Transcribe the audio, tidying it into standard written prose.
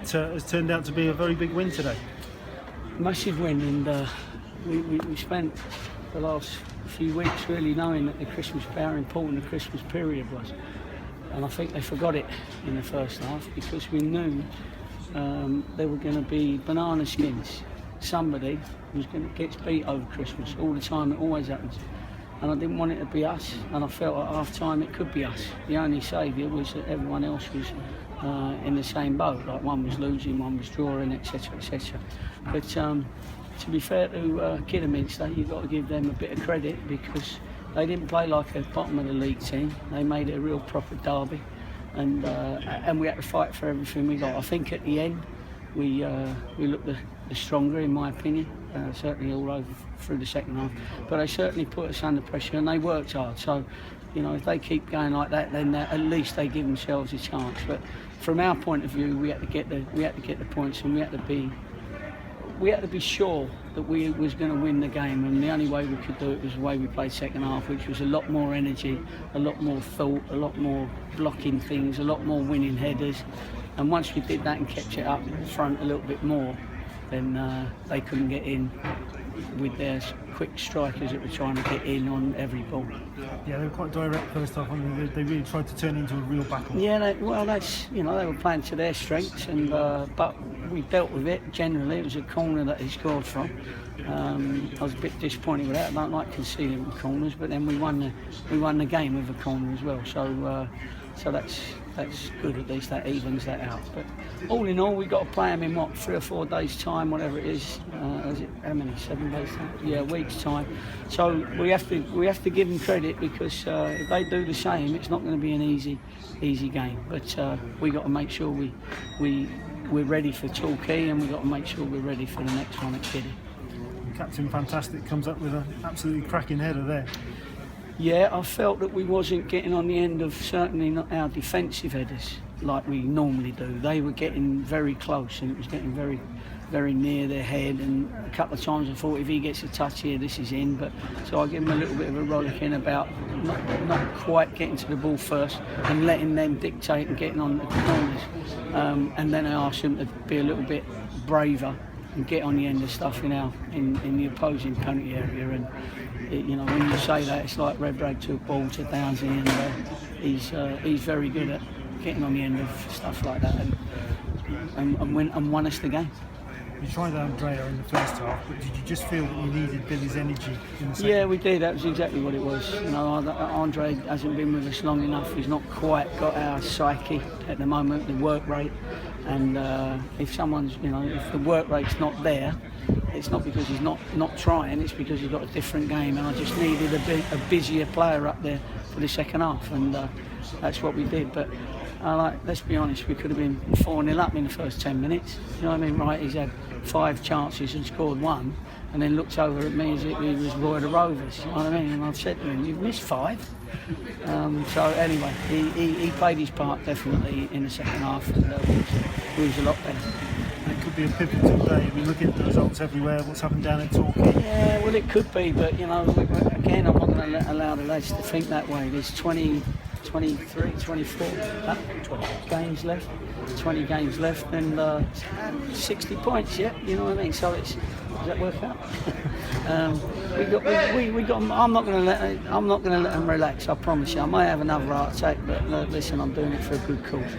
has turned out to be a very big win today. Massive win, and we spent the last few weeks really knowing that the Christmas, how important the Christmas period was, and I think they forgot it in the first half because we knew there were going to be banana skins. Somebody was going to get beat over Christmas all the time. It always happens, and I didn't want it to be us. And I felt at half time it could be us. The only saviour was that everyone else was in the same boat. Like one was losing, one was drawing, etc., etc. But to be fair to Kidderminster, you've got to give them a bit of credit because they didn't play like a bottom of the league team. They made it a real proper derby, and we had to fight for everything we got. I think at the end we looked the stronger, in my opinion, certainly all over through the second half. But they certainly put us under pressure and they worked hard. So, you know, if they keep going like that, then at least they give themselves a chance. But from our point of view, we had to get the points, and we had to be sure that we was going to win the game, and the only way we could do it was the way we played second half, which was a lot more energy, a lot more thought, a lot more blocking things, a lot more winning headers. And once we did that and kept it up front a little bit more, then they couldn't get in with their quick strikers that were trying to get in on every ball. Yeah, they were quite direct first half. I mean, they really tried to turn it into a real battle. Yeah, that's, you know, they were playing to their strengths, and but we dealt with it. Generally, it was a corner that he scored from. I was a bit disappointed with that. I don't like conceding corners, but then we won the game with a corner as well. So that's good. At least that evens that out. But all in all, we got to play them in 3 or 4 days' time, whatever it is. Is it how many? 7 days' time? Yeah, a week's time. So we have to give them credit because if they do the same, it's not going to be an easy game. But we got to make sure we're ready for Torquay, and we got to make sure we're ready for the next one at Kiddy. Captain Fantastic comes up with an absolutely cracking header there. Yeah, I felt that we wasn't getting on the end of certainly not our defensive headers like we normally do. They were getting very close, and it was getting very, very near their head. And a couple of times I thought if he gets a touch here, this is in. But so I give him a little bit of a rollicking about not quite getting to the ball first and letting them dictate and getting on the corners. And then I asked him to be a little bit braver and get on the end of stuff in the opposing penalty area. And you know, when you say that, it's like red rag to a ball to Downsy, and he's very good at getting on the end of stuff like that and won us the game. You tried Andrea in the first half, but did you just feel that you needed Billy's energy in the second? Yeah, we did. That was exactly what it was. You know, Andre hasn't been with us long enough. He's not quite got our psyche at the moment, the work rate. And if someone's, you know, if the work rate's not there, it's not because he's not trying. It's because he's got a different game. And I just needed a busier player up there for the second half, and that's what we did. But let's be honest, we could have been 4-0 up in the first 10 minutes. You know what I mean? Right, he's had 5 chances and scored 1, and then looked over at me as if he was Roy the Rovers. You know what I mean? And I've said to him, "You've missed 5." So anyway, he played his part definitely in the second half, and he was a lot better. It could be a pivotal day. We look at the results everywhere. What's happened down at Torquay? Yeah, well, it could be, but you know, again, I'm not going to allow the lads to think that way. There's 23, 24 games left, 20 games left, and 60 points. Yeah, you know what I mean. So does that work out? we got. I'm not going to let them relax. I promise you. I may have another heart attack, but listen, I'm doing it for a good cause.